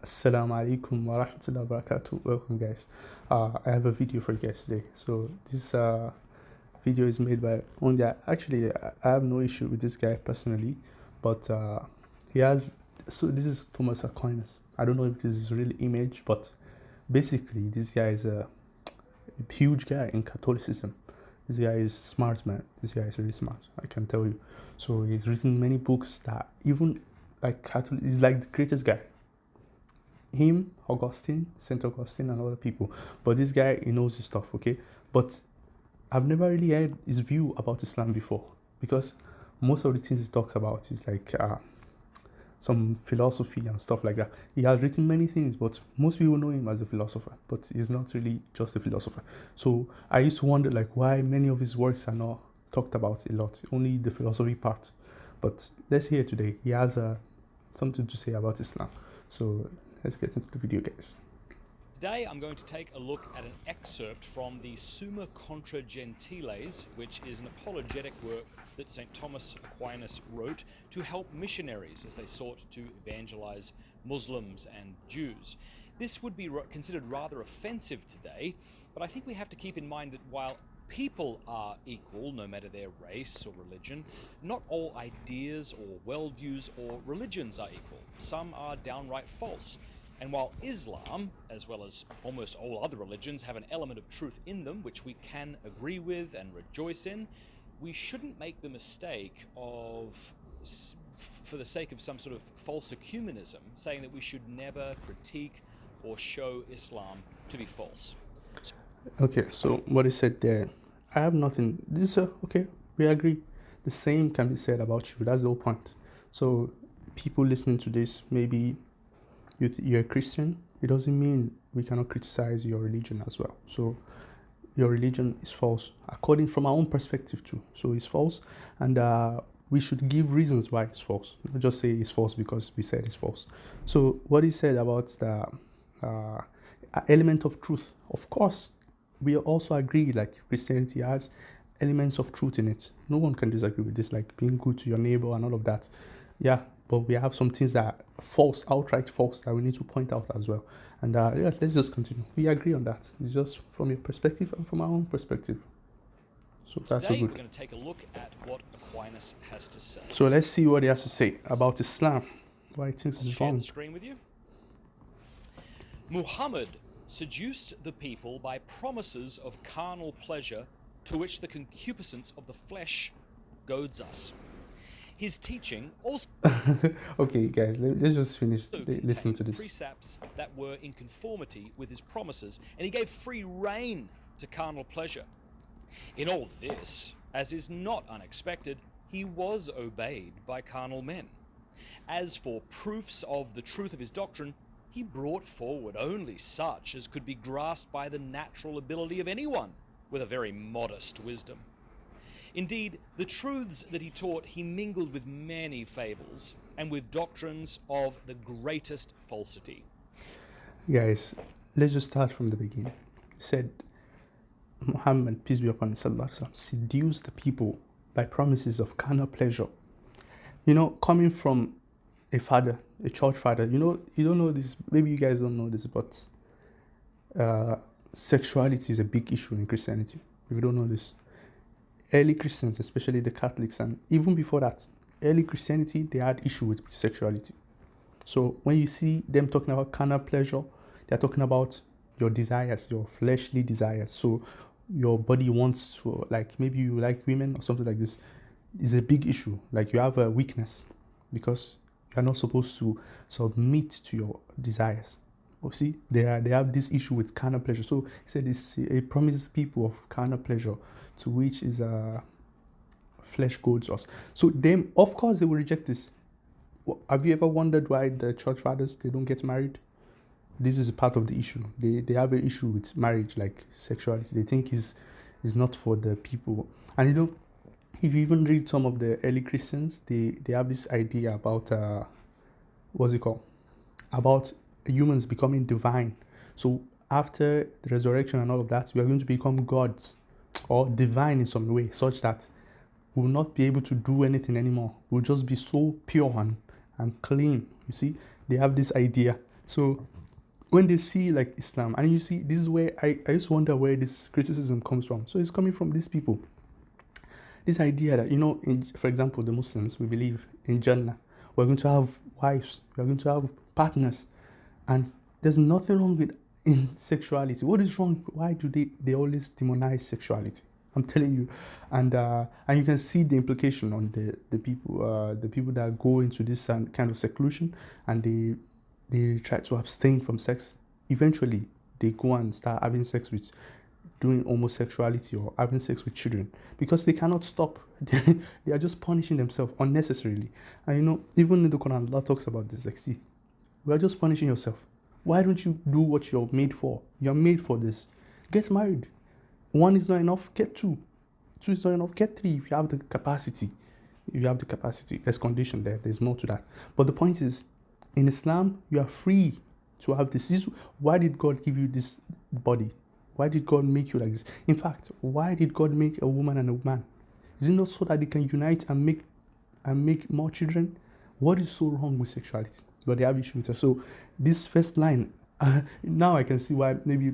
Assalamu alaikum wa rahmatullahi wa barakatuh. Welcome, guys. I have a video for you guys today. So this video is made by one guy. Actually, I have no issue with this guy personally, but he has. So this is Thomas Aquinas. I don't know if this is his real image, but basically, this guy is a huge guy in Catholicism. This guy is smart, man. This guy is really smart. I can tell you. So he's written many books that even like Catholic. He's like the greatest guy. Him, Augustine, Saint Augustine, and other people. But this guy, he knows his stuff, okay? But I've never really heard his view about Islam before, because most of the things he talks about is like some philosophy and stuff like that. He has written many things, but most people know him as a philosopher, but he's not really just a philosopher. So I used to wonder like why many of his works are not talked about a lot, only the philosophy part. But let's hear today. He has something to say about Islam. So let's get into the video, guys. Today I'm going to take a look at an excerpt from the Summa Contra Gentiles, which is an apologetic work that St. Thomas Aquinas wrote to help missionaries as they sought to evangelize Muslims and Jews. This would be considered rather offensive today, but I think we have to keep in mind that while people are equal, no matter their race or religion, not all ideas or worldviews or religions are equal. Some are downright false. And while Islam, as well as almost all other religions, have an element of truth in them, which we can agree with and rejoice in, we shouldn't make the mistake of, for the sake of some sort of false ecumenism, saying that we should never critique or show Islam to be false. Okay, so what he said there, I have nothing. This okay, we agree. The same can be said about you. That's the whole point. So people listening to this, maybe you're a Christian. It doesn't mean we cannot criticize your religion as well. So your religion is false according from our own perspective too. So it's false, and we should give reasons why it's false. Not just say it's false because we said it's false. So what he said about the element of truth, of course, we also agree like Christianity has elements of truth in it. No one can disagree with this, like being good to your neighbor and all of that. Yeah, but we have some things that are false, outright false, that we need to point out as well. And yeah, let's just continue. We agree on that. It's just from your perspective and from our own perspective. So that's so Today good. we're going to take a look at what Aquinas has to say. So let's see what he has to say about Islam. Why he thinks it's Share wrong. the screen with you. Muhammad seduced the people by promises of carnal pleasure to which the concupiscence of the flesh goads us. His teaching also Okay, guys, let's just finish. Listen to this. precepts that were in conformity with his promises, and he gave free rein to carnal pleasure. In all this, as is not unexpected, he was obeyed by carnal men. As for proofs of the truth of his doctrine, he brought forward only such as could be grasped by the natural ability of anyone with a very modest wisdom. Indeed, the truths that he taught he mingled with many fables and with doctrines of the greatest falsity. Guys, let's just start from the beginning. He said, Muhammad, peace be upon him, seduced the people by promises of carnal pleasure. You know, coming from a father, a church father, you know, you don't know this, maybe you guys don't know this, but sexuality is a big issue in Christianity. If you don't know this, early Christians, especially the Catholics, and even before that, early Christianity, they had issue with sexuality. So when you see them talking about carnal pleasure, they're talking about your desires, your fleshly desires. So your body wants to, like, maybe you like women or something like this, is a big issue. Like you have a weakness because you're not supposed to submit to your desires. You see, they have this issue with carnal pleasure. So he said it promises people of carnal pleasure, to which is flesh goads us. So them, of course, they will reject this. Have you ever wondered why the church fathers, they don't get married? This is part of the issue. They have an issue with marriage, like sexuality. They think is not for the people. And you know, if you even read some of the early Christians, they have this idea about what's it called? About humans becoming divine. So after the resurrection and all of that, we are going to become gods or divine in some way, such that we will not be able to do anything anymore. We'll just be so pure and clean. You see, they have this idea So when they see like Islam, and you see, this is where I just wonder where this criticism comes from. So it's coming from these people. This idea that, for example, the Muslims, we believe in Jannah. We're going to have wives, we're going to have partners, and there's nothing wrong with in sexuality. What is wrong? Why do they always demonize sexuality? I'm telling you, and you can see the implication on the people that go into this kind of seclusion, and they try to abstain from sex. Eventually, they go and start having sex with, doing homosexuality or having sex with children, because they cannot stop. They are just punishing themselves unnecessarily. And even in the Quran, Allah talks about this. Like, see, we are just punishing yourself. Why don't you do what you're made for? You're made for this. Get married. One is not enough, get two. Two is not enough, get three if you have the capacity. If you have the capacity, there's condition there. There's more to that. But the point is, in Islam, you are free to have this. Why did God give you this body? Why did God make you like this? In fact, why did God make a woman and a man? Is it not so that they can unite and make more children? What is so wrong with sexuality? But they have issue with it. So this first line, now I can see why maybe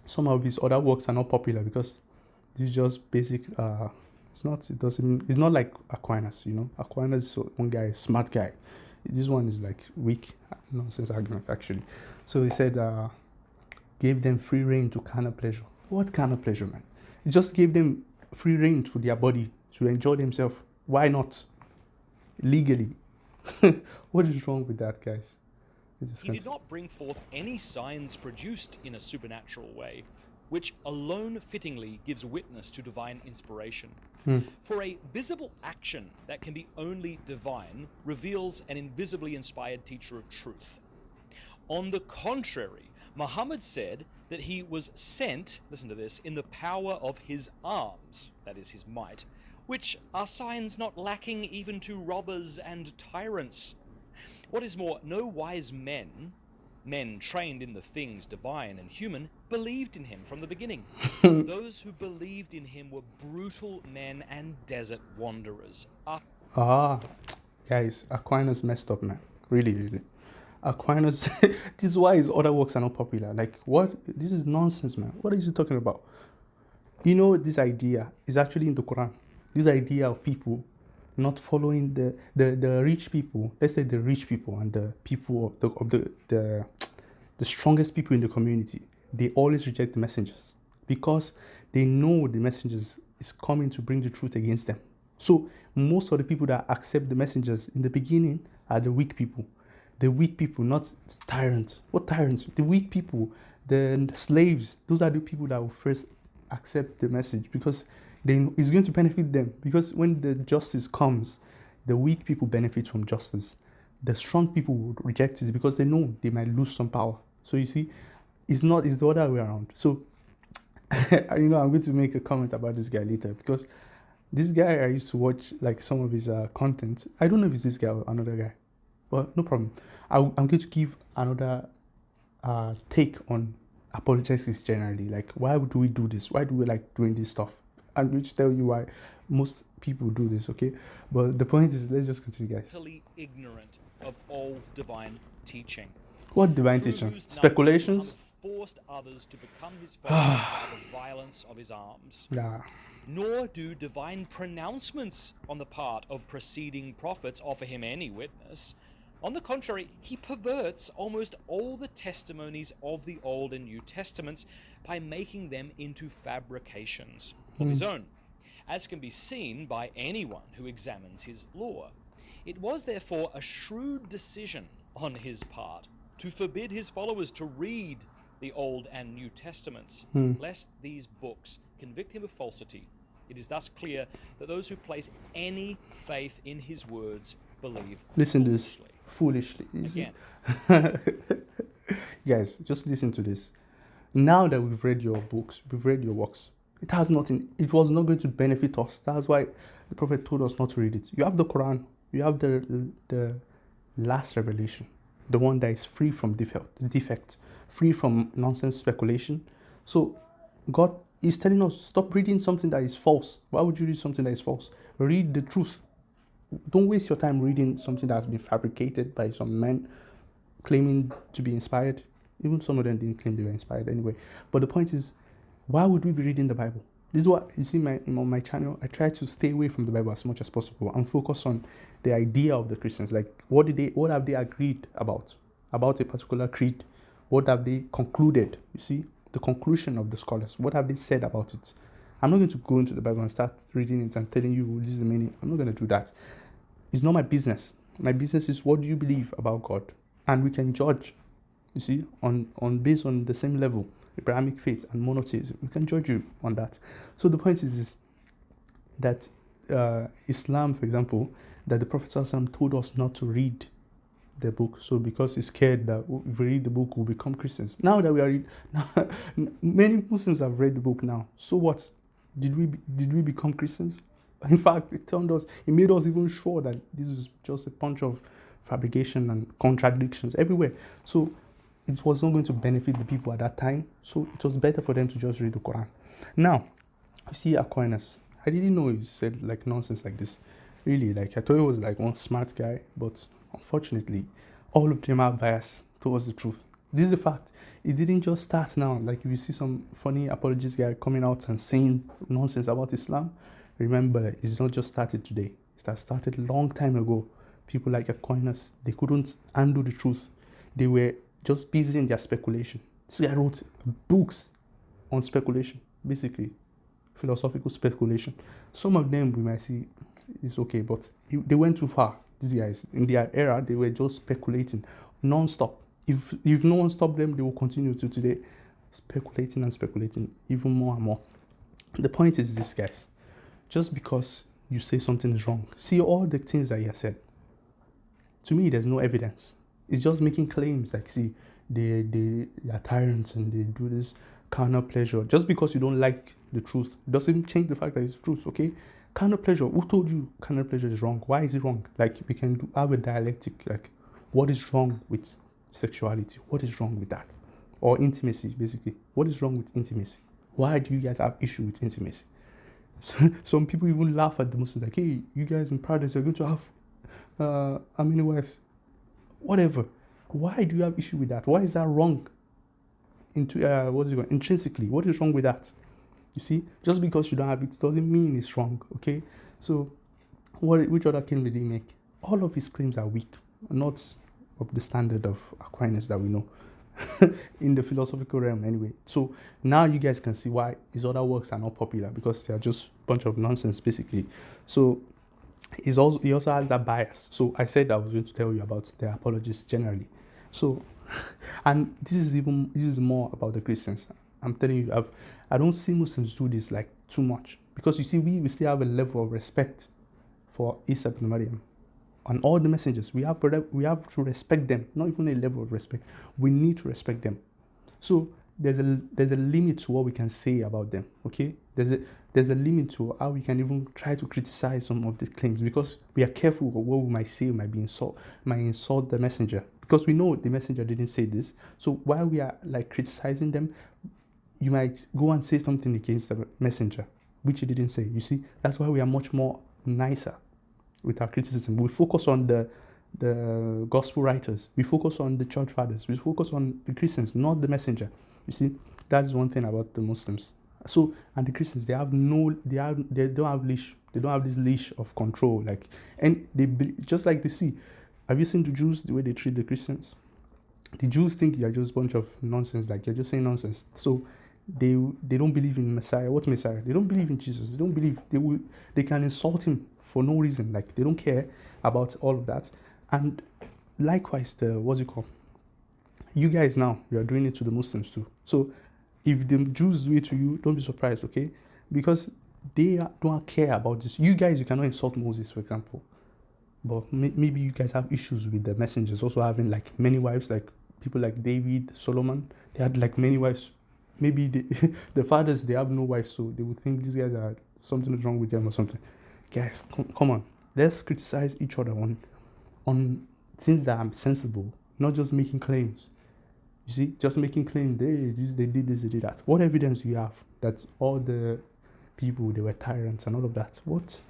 some of his other works are not popular, because this is just basic. It's not like Aquinas. Aquinas is one guy, smart guy. This one is like weak nonsense argument actually. So he said, gave them free reign to carnal pleasure. What carnal pleasure, man? It just gave them free reign to their body to enjoy themselves. Why not? Legally. What is wrong with that, guys? He did not bring forth any signs produced in a supernatural way, which alone fittingly gives witness to divine inspiration. For a visible action that can be only divine reveals an invisibly inspired teacher of truth. On the contrary, Muhammad said that he was sent, listen to this, in the power of his arms, that is his might, which are signs not lacking even to robbers and tyrants. What is more, no wise men trained in the things divine and human, believed in him from the beginning. Those who believed in him were brutal men and desert wanderers. Guys, Aquinas messed up, man. Really, really. Aquinas, this is why his other works are not popular. Like, what? This is nonsense, man. What is he talking about? This idea is actually in the Quran. This idea of people not following the rich people, let's say the rich people and the people of the strongest people in the community, they always reject the messengers because they know the messengers is coming to bring the truth against them. So most of the people that accept the messengers in the beginning are the weak people. The weak people, not tyrants. What tyrants? The weak people, the slaves. Those are the people that will first accept the message because then it's going to benefit them. Because when the justice comes, the weak people benefit from justice. The strong people will reject it because they know they might lose some power. So you see, it's the other way around. So, I'm going to make a comment about this guy later because this guy, I used to watch like some of his content. I don't know if it's this guy or another guy. But no problem. I'm going to give another take on apologetics generally. Like, why do we do this? Why do we like doing this stuff? I'm going to tell you why most people do this, okay? But the point is, let's just continue, guys. Utterly ignorant of all divine teaching. What divine teaching? Speculations? Forced others to become his followers by the violence of his arms. Yeah. Nor do divine pronouncements on the part of preceding prophets offer him any witness. On the contrary, he perverts almost all the testimonies of the Old and New Testaments by making them into fabrications of his own, as can be seen by anyone who examines his law. It was therefore a shrewd decision on his part to forbid his followers to read the Old and New Testaments, lest these books convict him of falsity. It is thus clear that those who place any faith in his words believe foolishly. Again. Guys, just listen to this. Now that we've read your books, we've read your works, it was not going to benefit us. That's why the Prophet told us not to read it. You have the Quran, you have the last revelation, the one that is free from defect, free from nonsense speculation. So God is telling us, stop reading something that is false. Why would you read something that is false? Read the truth. Don't waste your time reading something that has been fabricated by some men claiming to be inspired. Even some of them didn't claim they were inspired anyway. But the point is, why would we be reading the Bible? This is what you see on my channel. I try to stay away from the Bible as much as possible and focus on the idea of the Christians. Like, what have they agreed about a particular creed? What have they concluded? You see, the conclusion of the scholars. What have they said about it? I'm not going to go into the Bible and start reading it and telling you this is the meaning. I'm not going to do that. It's not my business. My business is, what do you believe about God? And we can judge, you see, on based on the same level, Abrahamic faith and monotheism. We can judge you on that. So the point is that Islam, for example, that the Prophet ﷺ told us not to read the book. So because he's scared that if we read the book, we'll become Christians. Now that we are now, many Muslims have read the book now. So what? Did we become Christians? In fact, it made us even sure that this is just a bunch of fabrication and contradictions everywhere. So it was not going to benefit the people at that time. So it was better for them to just read the Quran. Now, you see Aquinas. I didn't know he said like nonsense like this. Really, like I thought he was like one smart guy, but unfortunately, all of them are biased towards the truth. This is a fact. It didn't just start now. Like if you see some funny apologist guy coming out and saying nonsense about Islam, remember, it's not just started today. It has started a long time ago. People like Aquinas, they couldn't handle the truth. They were just busy in their speculation. This guy wrote books on speculation, basically, philosophical speculation. Some of them we might see is okay, but they went too far. These guys, in their era, they were just speculating non-stop. If no one stopped them, they will continue to today, speculating and speculating even more and more. The point is this, guys. Just because you say something is wrong, see all the things that you have said. To me, there's no evidence. It's just making claims like, see, they are tyrants and they do this carnal pleasure. Just because you don't like the truth doesn't change the fact that it's the truth, okay? Carnal pleasure, who told you carnal pleasure is wrong? Why is it wrong? Like, we can have a dialectic, like, what is wrong with sexuality? What is wrong with that? Or intimacy, basically. What is wrong with intimacy? Why do you guys have issue with intimacy? So, some people even laugh at the Muslims, like, hey, you guys in paradise are going to have how many wives? Whatever. Why do you have issue with that? Why is that wrong? Intrinsically, what is wrong with that? You see, just because you don't have it doesn't mean it's wrong, okay? So, which other claim did he make? All of his claims are weak, not of the standard of Aquinas that we know. In the philosophical realm anyway. So now you guys can see why his other works are not popular, because they are just a bunch of nonsense basically. So he also has that bias. So I said I was going to tell you about the apologists generally. So and this is more about the Christians. I'm telling you, I don't see Muslims do this like too much, because you see we still have a level of respect for Isa ibn Maryam and all the messengers. We have to respect them. Not even a level of respect. We need to respect them. So there's a limit to what we can say about them. Okay, there's a limit to how we can even try to criticize some of the claims, because we are careful of what we might say. Might insult the messenger, because we know the messenger didn't say this. So while we are like criticizing them, you might go and say something against the messenger which he didn't say. You see, that's why we are much more nicer with our criticism. We focus on the gospel writers. We focus on the church fathers. We focus on the Christians, not the messenger. You see, that's one thing about the Muslims. So, and the Christians, they don't have leash. They don't have this leash of control. Like, and just like they see. Have you seen the Jews, the way they treat the Christians? The Jews think you're just a bunch of nonsense. Like, you're just saying nonsense. So they don't believe in Messiah. What Messiah? They don't believe in Jesus. They don't believe they can insult him for no reason. Like, they don't care about all of that. And likewise, you guys now, you are doing it to the Muslims too. So if the Jews do it to you, don't be surprised, okay? Because they don't care about this. You guys, you cannot insult Moses, for example. But maybe you guys have issues with the messengers also having like many wives, like people like David, Solomon. They had like many wives. Maybe the fathers, they have no wives, so they would think these guys are something wrong with them or something. Guys, come on. Let's criticize each other on things that are sensible, not just making claims. You see, just making claims, they did this, they did that. What evidence do you have that all the people, they were tyrants and all of that? What?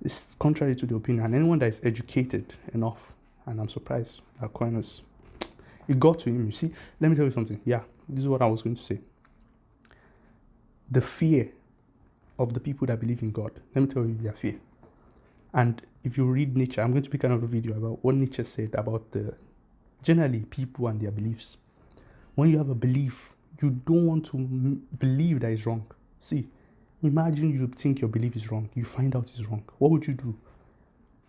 It's contrary to the opinion. And anyone that is educated enough, and I'm surprised Aquinas, It got to him. You see, let me tell you something. Yeah, this is what I was going to say. The fear of the people that believe in God, let me tell you their fear. And if you read Nietzsche, I'm going to pick another video about what Nietzsche said about generally people and their beliefs. When you have a belief, you don't want to believe that it's wrong. See, imagine you think your belief is wrong. You find out it's wrong. What would you do?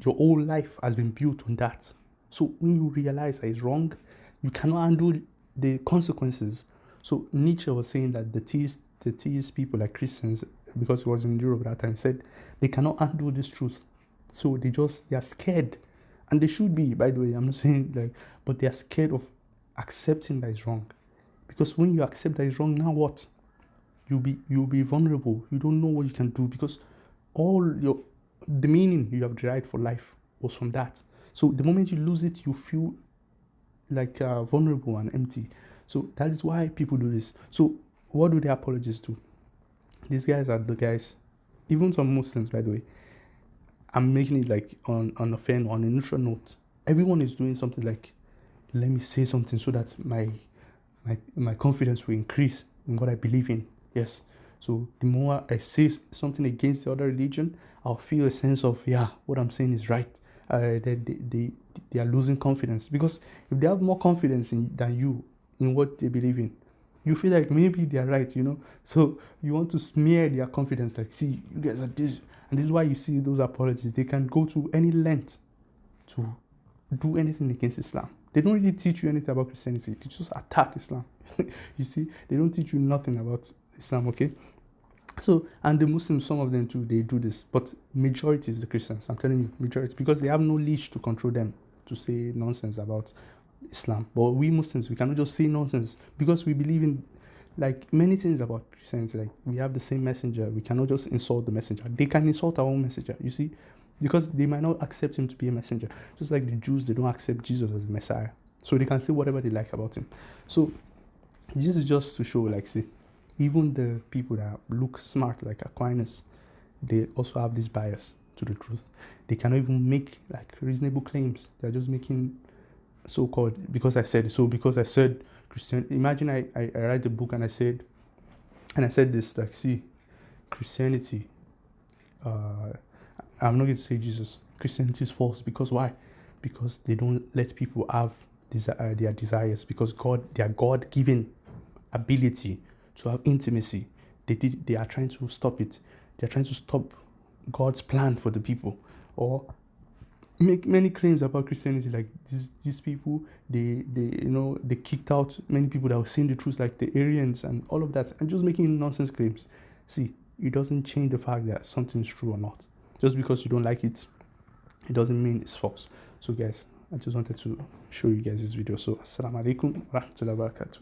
Your whole life has been built on that. So when you realize that it's wrong, you cannot handle the consequences. So Nietzsche was saying that the theist people, like Christians, because he was in Europe at that time, said they cannot handle this truth. So they are scared. And they should be, by the way. I'm not saying but they are scared of accepting that it's wrong. Because when you accept that it's wrong, now what? You'll be vulnerable. You don't know what you can do, because the meaning you have derived for life was from that. So the moment you lose it, you feel like vulnerable and empty. So that is why people do this. So what do the apologists do? These guys are the guys, even some Muslims, by the way. I'm making it like on a fair, on a neutral note. Everyone is doing something like, let me say something so that my confidence will increase in what I believe in. Yes. So the more I say something against the other religion, I'll feel a sense of, what I'm saying is right. They are losing confidence, because if they have more confidence than you in what they believe in, you feel like maybe they are right, So you want to smear their confidence, like, see, you guys are this. And this is why you see those apologists, they can go to any length to do anything against Islam. They don't really teach you anything about Christianity. They just attack Islam. You see, they don't teach you nothing about Islam, okay? So, and the Muslims, some of them too, they do this. But majority is the Christians. I'm telling you, majority. Because they have no leash to control them to say nonsense about Islam. But we Muslims, we cannot just say nonsense, because we believe in like many things about Christianity. Like, we have the same messenger. We cannot just insult the messenger. They can insult our own messenger, you see, because they might not accept him to be a messenger. Just like the Jews, they don't accept Jesus as a Messiah. So they can say whatever they like about him. So this is just to show, like, see, even the people that look smart, like Aquinas, they also have this bias to the truth. They cannot even make like reasonable claims. They're just making so-called, because I said Christian. Imagine I write a book and I said this, like, see, Christianity, I'm not going to say Jesus. Christianity is false. Because why? Because they don't let people have their desires, because their God-given ability to have intimacy, they are trying to stop it. They're trying to stop God's plan for the people, or make many claims about Christianity, like these people, they kicked out many people that were saying the truth, like the Arians and all of that, and just making nonsense claims. See, it doesn't change the fact that something is true or not. Just because you don't like it, it doesn't mean it's false. So guys, I just wanted to show you guys this video. So assalamu alaikum wa rahmatullahi wa barakatuh.